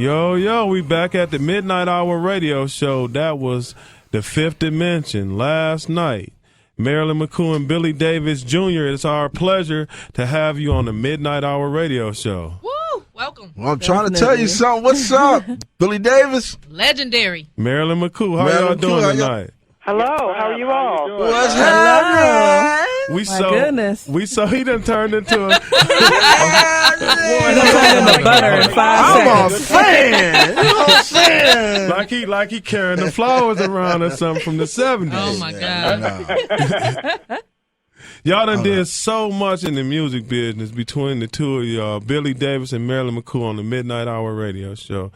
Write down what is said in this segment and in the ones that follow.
Yo, we back at the Midnight Hour radio show. That was the Fifth Dimension last night. Marilyn McCoo and Billy Davis Jr., it's our pleasure to have you on the Midnight Hour radio show. Woo! Welcome. Well, I'm trying to tell you something. What's up? Billy Davis? Legendary. Marilyn McCoo, how y'all doing tonight? Hello, how are you all? What's happening? Goodness. We saw he done turned into a butter in 5 I'm a seconds. fan. You know what I'm saying? like he carrying the flowers around or something from the 70s. Oh, my God. Y'all done did so much in the music business between the two of y'all, Billy Davis and Marilyn McCoo on the Midnight Hour radio show.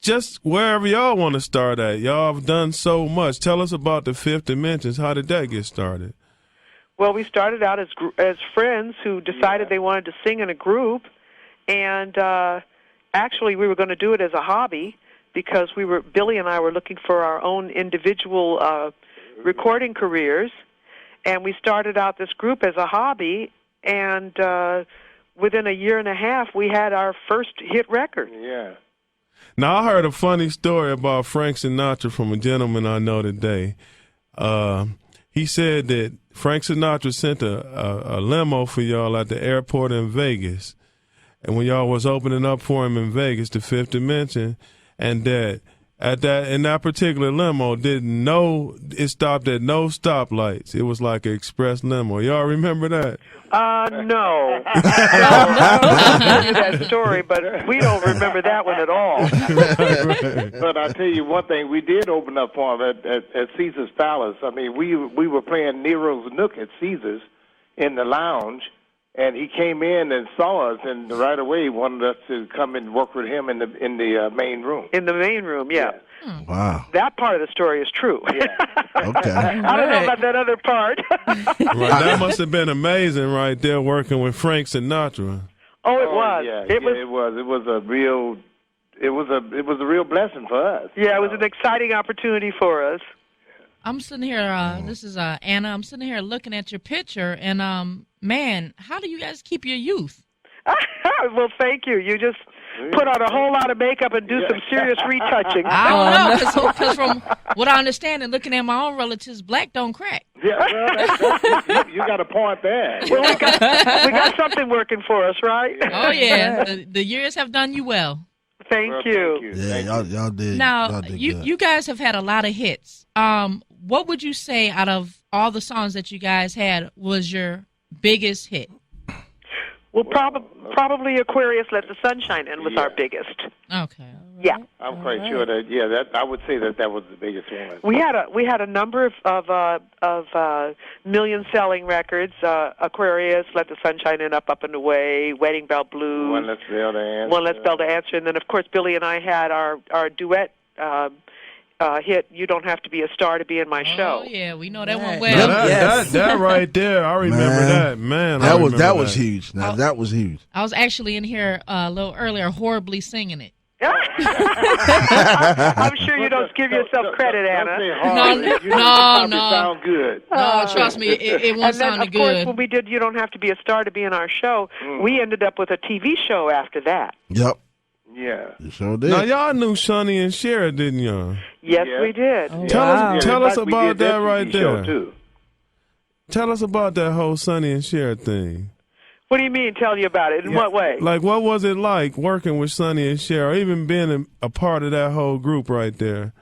Just wherever y'all want to start at, y'all have done so much. Tell us about the Fifth Dimensions. How did that get started? Well, we started out as friends who decided they wanted to sing in a group, and actually we were going to do it as a hobby because Billy and I were looking for our own individual recording careers, and we started out this group as a hobby, and within a year and a half we had our first hit record. Yeah. Now, I heard a funny story about Frank Sinatra from a gentleman I know today. He said that Frank Sinatra sent a limo for y'all at the airport in Vegas. And when y'all was opening up for him in Vegas, the Fifth Dimension, and that in that particular limo it stopped at no stoplights. It was like an express limo. Y'all remember that? No. I tell you that story, but we don't remember that one at all. But I tell you one thing, we did open up for him at Caesar's Palace. I mean, we were playing Nero's Nook at Caesar's in the lounge, and he came in and saw us, and right away he wanted us to come and work with him in the main room. In the main room, yeah. Wow. That part of the story is true. Yeah. Okay. I don't know about that other part. Right, that must have been amazing right there working with Frank Sinatra. Oh, it was. Yeah, It was. It was a real blessing for us. Yeah, it was an exciting opportunity for us. I'm sitting here, this is Anna, I'm sitting here looking at your picture, and, man, how do you guys keep your youth? Well, thank you. You just put on a whole lot of makeup and do some serious retouching. I don't know, because from what I understand and looking at my own relatives, black don't crack. Yeah, well, you got a point there. Well, we got something working for us, right? Oh, yeah. The years have done you well. Thank you. Yeah, y'all did. Now, y'all did you guys have had a lot of hits. What would you say out of all the songs that you guys had was your biggest hit? Well, probably Aquarius, Let the Sun Shine In was our biggest. Okay. Yeah. I'm quite sure that I would say that was the biggest one. We had a number of million-selling records: Aquarius, Let the Sun Shine In, Up and Away, Wedding Bell Blues, One Less Bell to Answer. One Less Bell to Answer, and then of course Billy and I had our duet hit, You Don't Have to Be a Star to Be in My Show. Oh yeah, we know that one well. That right there, I remember that. Man, that was huge. Now that was huge. I was actually in here a little earlier, horribly singing it. I'm sure you don't give yourself credit, Anna. No. Sound good. No, trust me, it won't sound good. And then, of course, when we did You Don't Have to Be a Star to Be in Our Show, we ended up with a TV show after that. Yep. Yeah. You sure did. Now, y'all knew Sonny and Cher, didn't y'all? Yes, we did. Oh, Tell us about that right there. Too. Tell us about that whole Sonny and Cher thing. What do you mean, tell you about it? In what way? Like, what was it like working with Sonny and Cher, or even being a part of that whole group right there?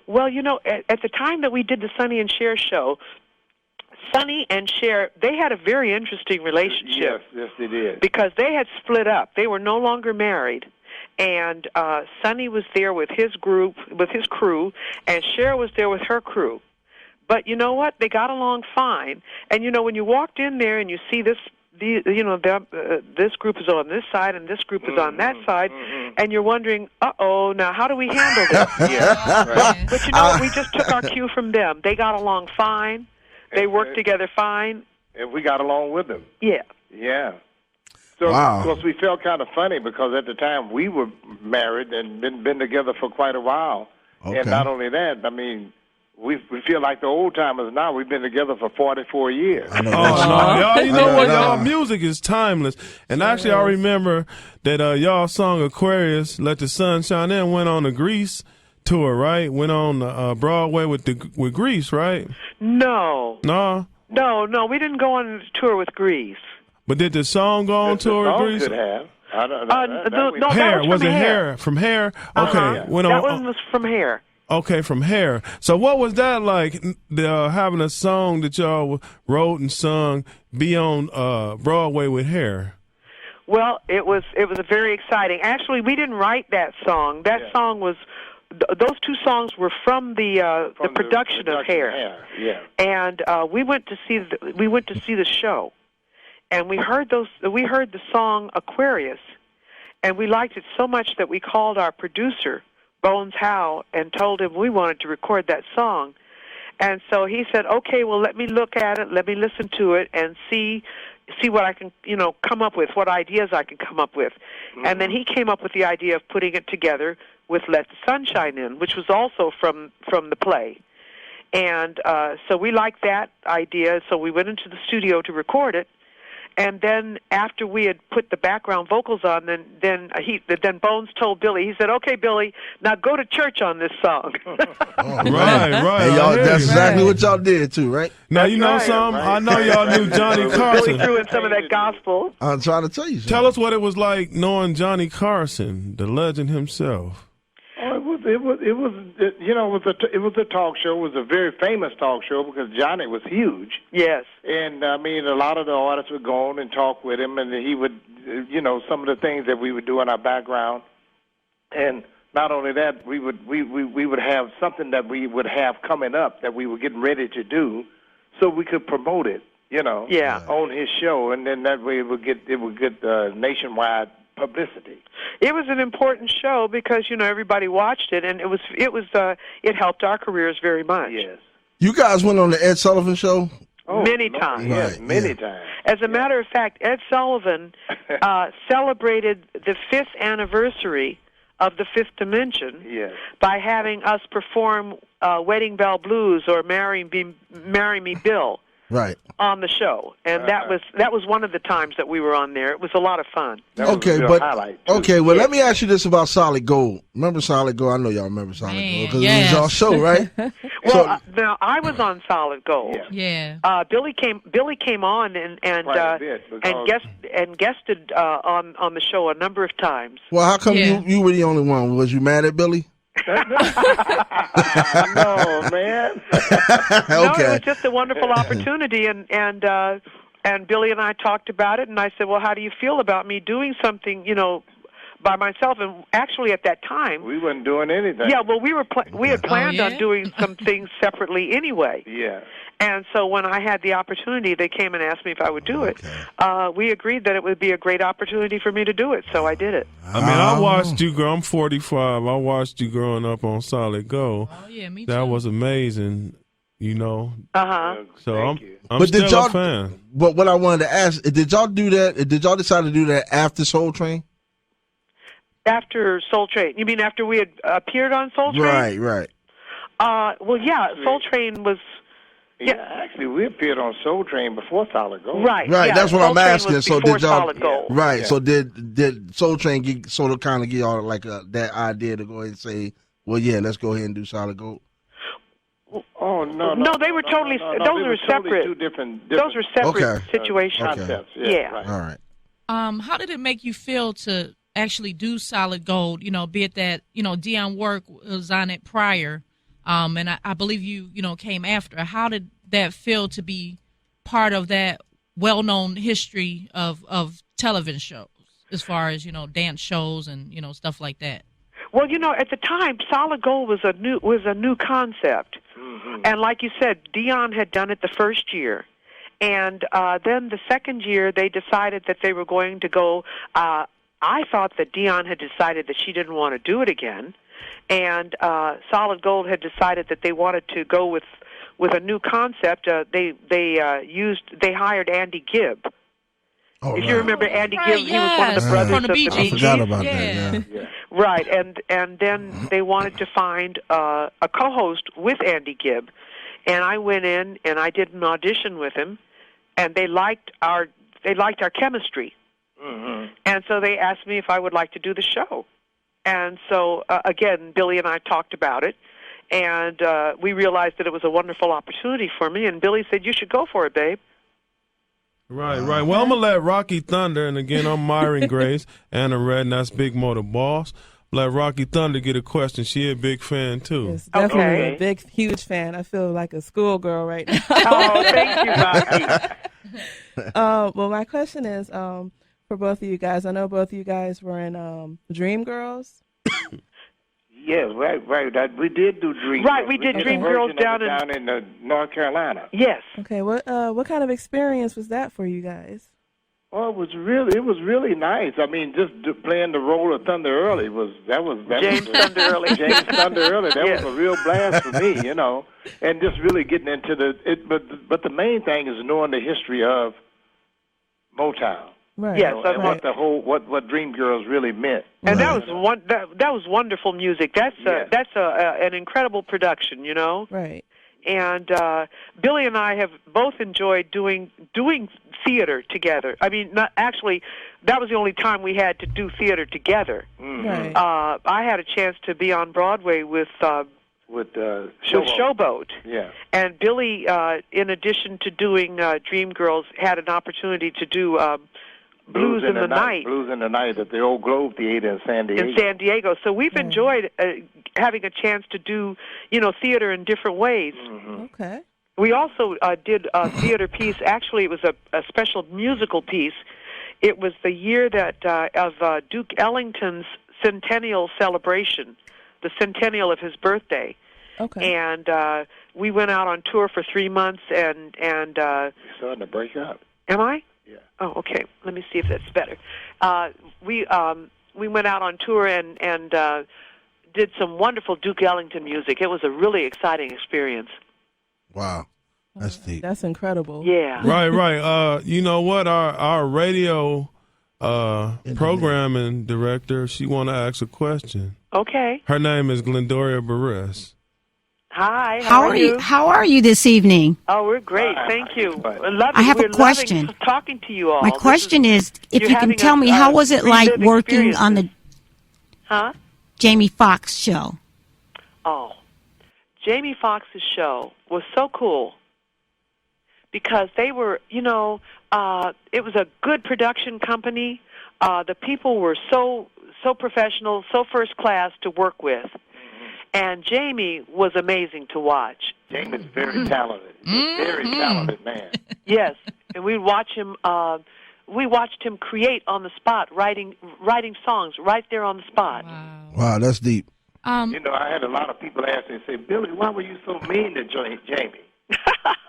Well, you know, at the time that we did the Sonny and Cher show, Sonny and Cher, they had a very interesting relationship. Yes, they did. Because they had split up. They were no longer married. And Sonny was there with his group, with his crew, and Cher was there with her crew. But you know what? They got along fine. And, you know, when you walked in there and you see this group is on this side and this group is on that side, and you're wondering, now how do we handle this? But you know what? We just took our cue from them. They got along fine. They worked together fine. And we got along with them. Yeah. Yeah. So, of course, we felt kind of funny because at the time we were married and been together for quite a while. Okay. And not only that, I mean, we feel like the old timers now. We've been together for 44 years. I know Oh, that's no, right. y'all, you I know know what? that. Y'all music is timeless. And actually, I remember that y'all song Aquarius, Let the Sun Shine In, went on the Grease tour, right? Went on Broadway with Grease, right? No, No? no, we didn't go on a tour with Grease. But did the song go on The tour with song Grease? could have. I don't, No, Hair, that was from it Hair? Hair? From Hair? Okay, Uh-huh. went That on. was from Hair. Okay, from Hair. So what was that like, having a song that y'all wrote and sung be on Broadway with Hair? Well, it was very exciting. Actually, we didn't write that song. That song was those two songs were from the production of Hair. Yeah. And we went to see the show, and we heard the song Aquarius, and we liked it so much that we called our producer Bones Howe and told him we wanted to record that song. And so he said, "Okay, well, let me look at it, let me listen to it, and see what I can, come up with, what ideas I can come up with." Mm-hmm. And then he came up with the idea of putting it together with "Let the Sun Shine In," which was also from the play. And so we liked that idea, so we went into the studio to record it. And then after we had put the background vocals on, then Bones told Billy, he said, "Okay, Billy, now go to church on this song." Right. Hey, y'all, that's exactly what y'all did too, right? Now, you know right, something? right. I know y'all knew Johnny Billy Carson. threw in some of that gospel. I'm trying to tell you something. Tell us what it was like knowing Johnny Carson, the legend himself. Oh, it was a talk show. It was a very famous talk show because Johnny was huge. Yes. And I mean, a lot of the artists would go on and talk with him, and he would, some of the things that we would do in our background. And not only that, we would have something that we would have coming up that we were getting ready to do, so we could promote it, Yeah. on his show, and then that way it would get nationwide publicity. It was an important show because everybody watched it, and it helped our careers very much. Yes. You guys went on the Ed Sullivan Show? Many no, times. Yes, Right, many yeah. times. As a matter of fact, Ed Sullivan celebrated the 5th anniversary of the Fifth Dimension Yes. by having us perform Wedding Bell Blues or Marry Me Bill Right. on the show, and that was one of the times that we were on there. It was a lot of fun. That was Okay, a real but highlight, too. okay, well, let me ask you this about Solid Gold. Remember Solid Gold? I know y'all remember Solid Man, Gold because yes. it was y'all show, right? Well, now I was on Solid Gold. Yeah. Yeah. Billy came on and Quite a bit, because- guested on the show a number of times. Well, how come Yeah. you were the only one? Was you mad at Billy? No, man. No, it Okay. was just a wonderful opportunity, and Billy and I talked about it, and I said, "Well, how do you feel about me doing something, by myself?" And actually, at that time, We wasn't doing anything. yeah, well, we had planned yeah? on doing some things separately anyway. Yeah. And so when I had the opportunity, they came and asked me if I would do it. We agreed that it would be a great opportunity for me to do it, so I did it. I mean, I watched you grow. I'm 45. I watched you growing up on Solid Gold. Oh, yeah, me too. That was amazing, Uh-huh. So Thank you. I'm But still did y'all? a fan. But what I wanted to ask, did y'all do that? Did y'all decide to do that after Soul Train? After Soul Train. You mean after we had appeared on Soul Train? Right. Well, yeah, Soul Train was... Yeah, actually, we appeared on Soul Train before Solid Gold. Right. Right, yeah, that's what Soul I'm Train asking. was So before did y'all? Solid Gold. Right. Yeah. So did Soul Train kind of give y'all like that idea to go ahead and say, well, yeah, let's go ahead and do Solid Gold? Oh, no. No, they were totally... no, those they were totally separate. two different Those were separate Okay. situations. Okay. concepts. Yeah. Right. All right. How did it make you feel to actually do Solid Gold? Be it that Dionne Warwick was on it prior, and I believe you came after. How did that feel to be part of that well-known history of television shows, as far as dance shows and stuff like that? Well, at the time, Solid Gold was a new concept, and like you said, Dionne had done it the first year, and then the second year they decided that they were going to go. I thought that Dionne had decided that she didn't want to do it again, and Solid Gold had decided that they wanted to go with a new concept. They hired Andy Gibb. Oh, If you remember Andy Right, Gibb, he was one of the yes. brothers From the of Bee the I Bee Gees. forgot Gees. about Yeah. that. Yeah. Right, and then they wanted to find a co-host with Andy Gibb, and I went in and I did an audition with him, and they liked our chemistry, and so they asked me if I would like to do the show, and so again, Billy and I talked about it, and we realized that it was a wonderful opportunity for me, and Billy said, "You should go for it, babe." Right, right. Well, I'm going to let Rocky Thunder, and again, I'm Myron Grace, Anna Red, and that's Big Motor Boss. Let Rocky Thunder get a question. She a big fan, too. Yes, definitely Okay. a big, huge fan. I feel like a schoolgirl right now. Oh, thank you, Rocky. Well, my question is for both of you guys. I know both of you guys were in Dreamgirls. Yeah, right. We did do Dream. Right, we did a Dreamgirls version of it down down in North Carolina. Yes. Okay, what kind of experience was that for you guys? Oh, it was really nice. I mean, just playing the role of Thunder Early was James Thunder Early. James Thunder Early. That Yes. was a real blast for me, you know, and just really getting into But the main thing is knowing the history of Motown. Right. Yes, And right. what Dreamgirls really meant. And that was wonderful music. That's Yes. an incredible production, you know. Right. And Billy and I have both enjoyed doing theater together. I mean, not actually, that was the only time we had to do theater together. Right. I had a chance to be on Broadway with Showboat. Yeah. And Billy, in addition to doing Dreamgirls, had an opportunity to do Blues in the Night. Blues in the Night at the old Globe Theater in San Diego. In San Diego. So we've enjoyed having a chance to do, theater in different ways. Okay. We also did a theater piece. Actually, it was a special musical piece. It was the year that of Duke Ellington's centennial celebration, the centennial of his birthday. Okay. And we went out on tour for 3 months, and You're starting to break up. am I? Yeah. Oh, okay. Let me see if that's better. We went out on tour and did some wonderful Duke Ellington music. It was a really exciting experience. Wow, that's deep. That's incredible. Yeah. Right. You know what? Our radio programming director, she want to ask a question. Okay. Her name is Glendoria Barris. Hi. How are you? How are you this evening? Oh, we're great. Thank you. I have a We're question. loving talking to you all. My question is, if you're you can having tell me, how was it like relive working on the Huh? Jamie Foxx show? Oh, Jamie Foxx's show was so cool because they were, it was a good production company. The people were so professional, so first class to work with. And Jamie was amazing to watch. Jamie's very talented. He's a very talented man. Yes, and we watched him create on the spot, writing songs right there on the spot. Wow, that's deep. You know, I had a lot of people ask me, say, Billy, why were you so mean to Jamie?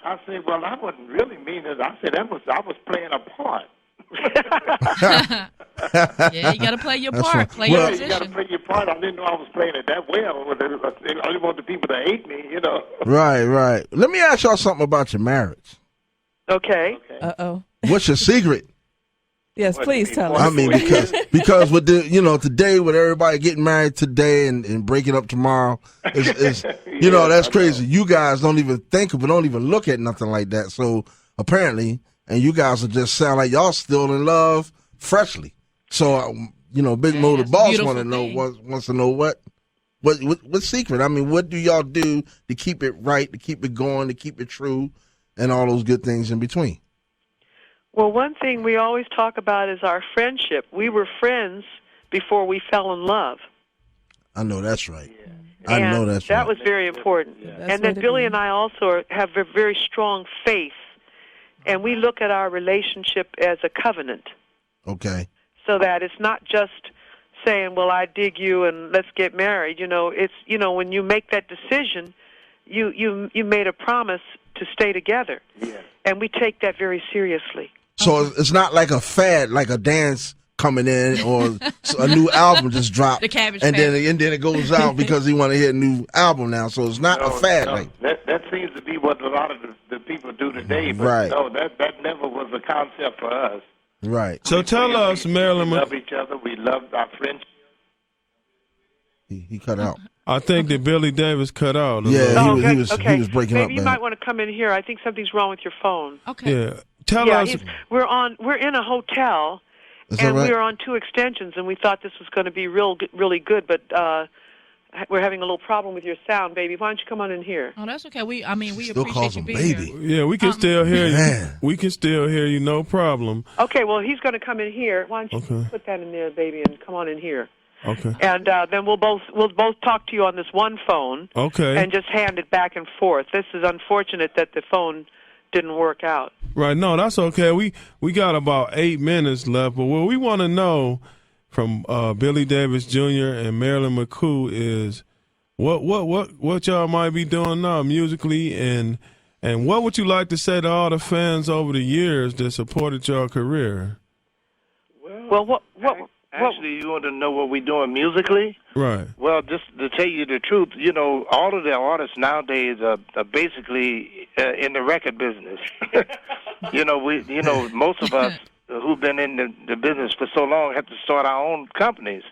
I said, well, I wasn't really mean to I said, I was playing a part. Yeah, you got to play your That's part, right. play your Well- You got to position. play your part. I didn't know I was playing it that well. I didn't want the people to hate me, you know. Right. Let me ask y'all something about your marriage. Okay. Uh-oh. What's your secret? Yes, What, please you tell mean, us. I mean, because with the today with everybody getting married today and breaking up tomorrow, is that's crazy. You guys don't even think of it, don't even look at nothing like that. So apparently, and you guys will just sound like y'all still in love freshly. So Big Mo the that's a boss beautiful want to know thing. wants to know what secret. I mean, what do y'all do to keep it right, to keep it going, to keep it true, and all those good things in between? Well, one thing we always talk about is our friendship. We were friends before we fell in love. I know that's right. And I know that's that right. was very important. That's And then what it Billy is. and I also have a very strong faith, and we look at our relationship as a covenant, Okay. so that it's not just saying, well, I dig you and let's get married. It's when you make that decision, you made a promise to stay together. Yeah. And we take that very seriously. So it's not like a fad, like a dance coming in or a new album just dropped, The Cabbage and then Patch. it goes out because he want to hear a new album now. So it's not a fad. No. Like, That seems to be what a lot of the people do today. But Right. no, that never was a concept for us. Right. So tell us, Marilyn. We love each other. We love our friendship. He cut out. I think that Billy Davis cut out. Yeah, he okay. was breaking Maybe up. you might want to come in here. I think something's wrong with your phone. Okay. Yeah. Tell us. We're in a hotel, Is that and right? we were on 2 extensions, and we thought this was going to be really good, but we're having a little problem with your sound, baby. Why don't you come on in here? Oh, that's okay. We Still appreciate calls you him being baby. here. Yeah, we can still hear you. Man. We can still hear you, no problem. Okay, well, he's going to come in here. Why don't you Okay. put that in there, baby, and come on in here? Okay. And then we'll both talk to you on this one phone. Okay. And just hand it back and forth. This is unfortunate that the phone didn't work out. Right. No, that's okay. We got about 8 minutes left, but what we want to know from Billy Davis Jr. and Marilyn McCoo is what y'all might be doing now musically, and what would you like to say to all the fans over the years that supported your career? Well, Actually, you want to know what we're doing musically? Right. Well, just to tell you the truth, you know, all of the artists nowadays are basically in the record business. Most of us who've been in the business for so long have to start our own companies,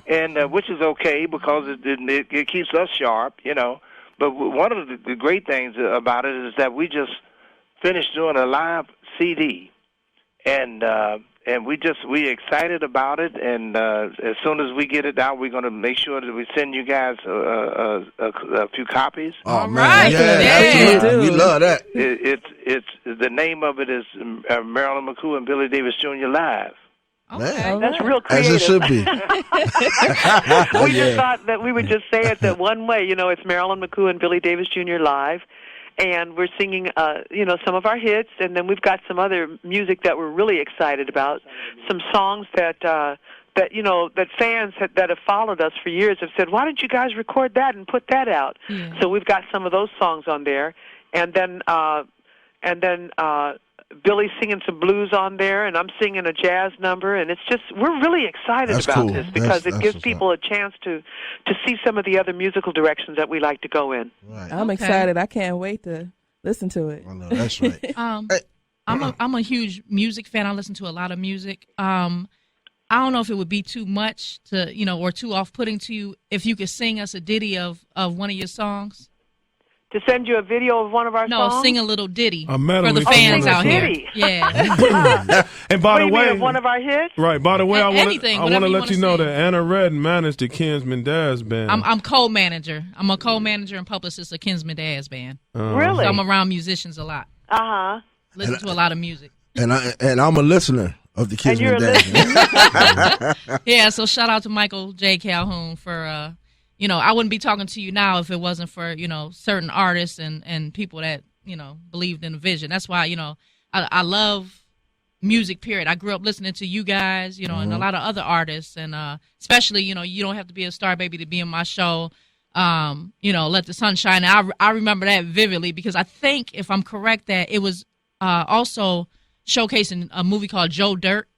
and which is okay because it keeps us sharp, you know. But one of the great things about it is that we just finished doing a live CD, and we're excited about it, and as soon as we get it out, we're going to make sure that we send you guys a few copies. Oh, All man. right. Yeah, Yeah. absolutely. We love that. It's the name of it is Marilyn McCoo and Billy Davis Jr. Live. Man. that's real As creative. it should be. We just thought that we would just say it that one way. You know, it's Marilyn McCoo and Billy Davis Jr. live, and we're singing, some of our hits, and then we've got some other music that we're really excited about. Some songs that fans that have followed us for years have said, "Why didn't you guys record that and put that out?" Yeah. So we've got some of those songs on there, and then Billy's singing some blues on there, and I'm singing a jazz number, and it's just we're really excited That's about cool. this because That's it gives what's people a chance to see some of the other musical directions that we like to go in. Right. I'm excited. I can't wait to listen to it. I know, that's right. Hey. I'm a huge music fan. I listen to a lot of music. I don't know if it would be too much or too off-putting to you if you could sing us a ditty of one of your songs. To send you a video of one of our songs? No, sing a little ditty A medley for the from fans one of out the here. songs. Yeah. And by What the do you way, mean, of one of our hits? right. By the way, I want Anything, to whatever you let wanna you know sing. that Anna Redden managed the Kinsman Daz Band. I'm co-manager. I'm a co-manager and publicist of Kinsman Daz Band. Really? So I'm around musicians a lot. Uh-huh. Listen to a lot of music. And I'm a listener of the Kids And you're a Dad. Yeah, so shout out to Michael J. Calhoun for, I wouldn't be talking to you now if it wasn't for, certain artists and people that, believed in the vision. That's why, I love music, period. I grew up listening to you guys, and a lot of other artists. And especially, you don't have to be a star baby to be in my show. Let the sun shine. I remember that vividly because I think, if I'm correct, that it was also showcasing a movie called Joe Dirt.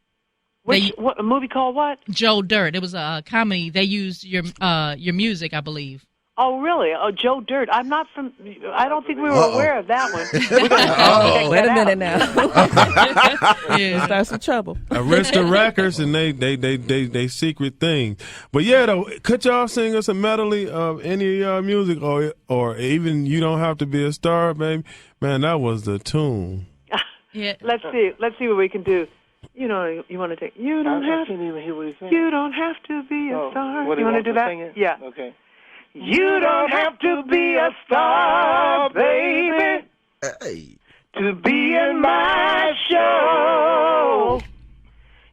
A movie called what? Joe Dirt. It was a comedy. They used your music, I believe. Oh, really? Oh, Joe Dirt. I don't think we were aware of that one. We're gonna check Wait that a minute out. now. Yeah. Start some trouble. Arista Records and they secret thing. But yeah, though, could y'all sing us a medley of any of y'all music, or even You Don't Have to Be a Star, baby? Man, that was the tune. Yeah. Let's see what we can do. You want to take. You don't I have. can't even hear what he's saying. You don't have to be a star. What, You want to do that? sing it? Yeah. Okay. You don't have to be a star, baby, Hey. to be in my show.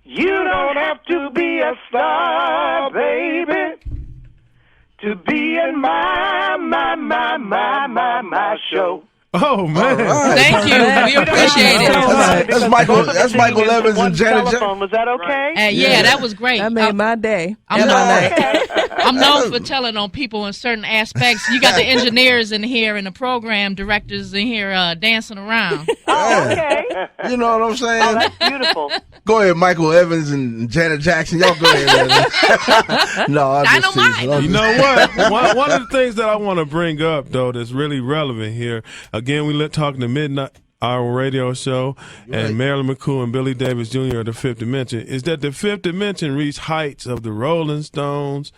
You don't have to be a star, baby, to be in my show. Oh man, Right. Thank you. We appreciate it. That's Michael Evans and Janet Jackson. Telephone. Was that okay? Yeah, that was great. That made my day. I'm and my known, night. I'm known for telling on people in certain aspects. You got the engineers in here and the program directors in here dancing around. Oh, okay. You know what I'm saying? Oh, that's beautiful. Go ahead, Michael Evans and Janet Jackson. Y'all go ahead. No, I'm just Dynamite. teasing. I'm you just- know what? One of the things that I want to bring up, though, that's really relevant here. Again, talking to our radio show, and Marilyn McCoo and Billy Davis Jr. of the Fifth Dimension, is that the Fifth Dimension reached heights of the Rolling Stones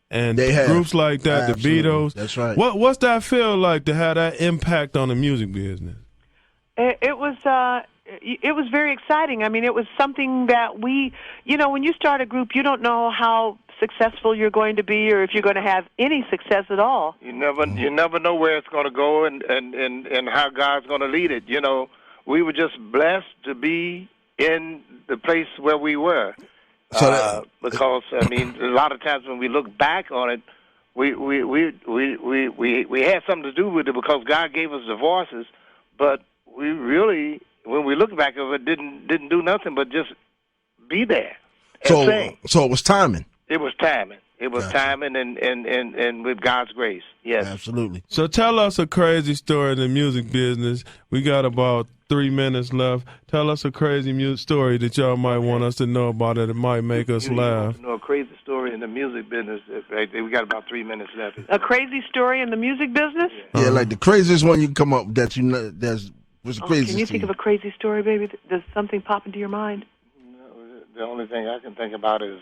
and groups like that, Absolutely. the Beatles. That's right. What's that feel like to have that impact on the music business? It was very exciting. I mean, it was something that when you start a group, you don't know how successful you're going to be, or if you're going to have any success at all. You never know where it's going to go and how God's going to lead it. We were just blessed to be in the place where we were. Because a lot of times when we look back on it, we had something to do with it because God gave us the voices, but we really, when we look back of it, didn't do nothing but just be there and sing. So it was timing. It was timing. It was timing and with God's grace. Yes. Absolutely. So tell us a crazy story in the music business. We got about 3 minutes left. Tell us a crazy story that y'all might want us to know about it. It might make us laugh. A crazy story in the music business. We got about 3 minutes left. A crazy story in the music business? Yeah, like the craziest one you can come up that was the craziest. Can you think of a crazy story, baby? Does something pop into your mind? No, the only thing I can think about is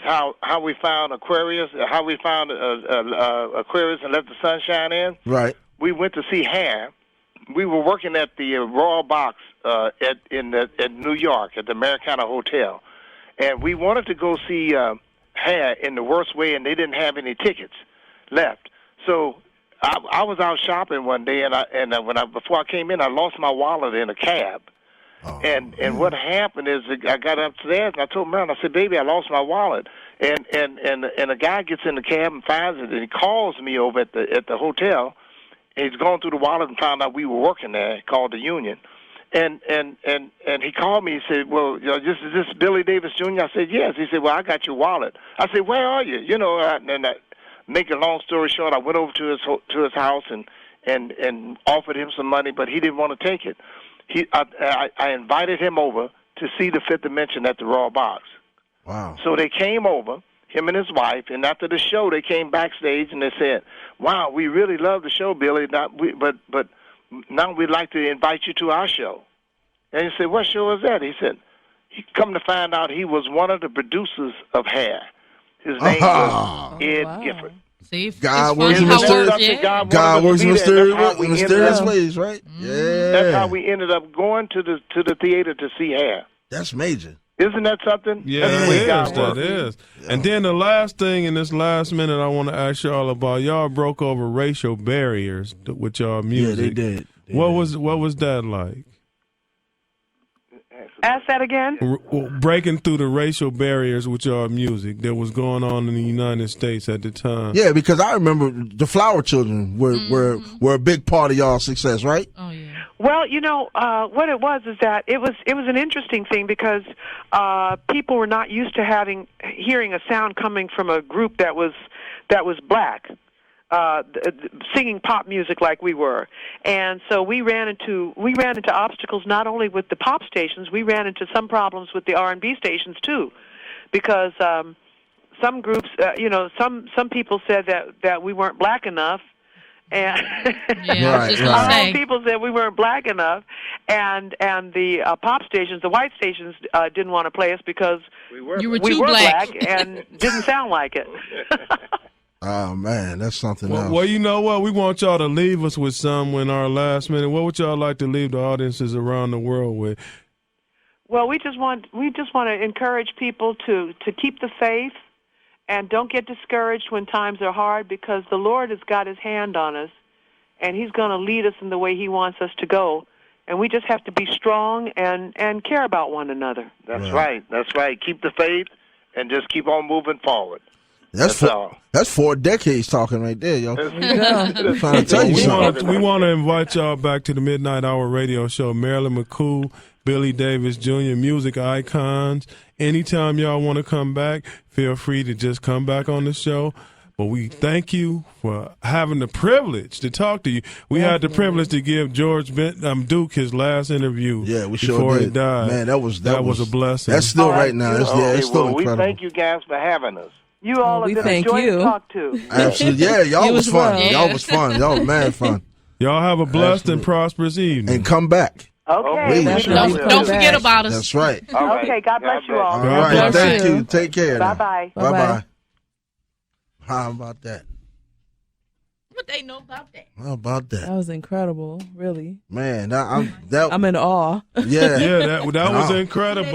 how we found Aquarius, how we found Aquarius and let the sun shine in. Right. We went to see Hair. We were working at the Royal Box at New York at the Americana Hotel, and we wanted to go see Hair in the worst way, and they didn't have any tickets left. So I was out shopping one day, before I came in, I lost my wallet in a cab. And what happened is I got upstairs and I told Marilyn, I said, "Baby, I lost my wallet." And a guy gets in the cab and finds it, and he calls me over at the hotel. And he's gone through the wallet and found out we were working there. He called the union, and he called me. He said, "Well, is this Billy Davis Jr.?" I said, "Yes." He said, "Well, I got your wallet." I said, "Where are you?" Make a long story short, I went over to his house and offered him some money, but he didn't want to take it. I invited him over to see the Fifth Dimension at the Royal Box. Wow. So they came over, him and his wife, and after the show, they came backstage and they said, "Wow, we really love the show, Billy, but now we'd like to invite you to our show." And he said, "What show is that?" He said, come to find out he was one of the producers of Hair. His name was Ed Gifford. See, God works in mysterious ways, right? Yeah. That's how we ended up going to the theater to see Hair. That's major. Isn't that something? Yeah, that is. And then the last thing in this last minute I want to ask y'all about, y'all broke over racial barriers with y'all music. Yeah, they did. What was that like? Ask that again. Breaking through the racial barriers with y'all music that was going on in the United States at the time. Yeah, because I remember the Flower Children were a big part of y'all's success, right? Oh yeah. Well, what it was is that it was an interesting thing because people were not used to hearing a sound coming from a group that was black. Singing pop music like we were, and so we ran into obstacles not only with the pop stations. We ran into some problems with the R&B stations too, because some groups, some people said that we weren't black enough, and people said we weren't black enough, and the pop stations, the white stations, didn't want to play us because you were we too were black and didn't sound like it. Oh, man, that's something else. Well, you know what? We want y'all to leave us with some in our last minute. What would y'all like to leave the audiences around the world with? Well, we just want to encourage people to keep the faith and don't get discouraged when times are hard, because the Lord has got his hand on us, and he's going to lead us in the way he wants us to go. And we just have to be strong and care about one another. That's right. That's right. Keep the faith and just keep on moving forward. That's 4 decades talking right there, yo. I'm trying to tell you something. We want to invite y'all back to the Midnight Hour radio show. Marilyn McCoo, Billy Davis Jr., music icons. Anytime y'all want to come back, feel free to just come back on the show. But we thank you for having the privilege to talk to you. We had the privilege to give George Duke his last interview before he died. Man, that was a blessing. That's still right now. It's still incredible. We thank you guys for having us. You all have been a joy to talk to. Absolutely. Yeah, y'all was fun. Y'all was fun. Y'all was mad fun. Y'all have a blessed and prosperous evening. And come back. Okay. Please. Don't forget about us. That's right. All right. Okay. God bless you all. All right. bless Thank you. you. Take care. now. Bye-bye. Bye-bye. How about that? What they know about that? How about That that? was incredible, really. Man, I'm in awe. yeah. Yeah, that was incredible.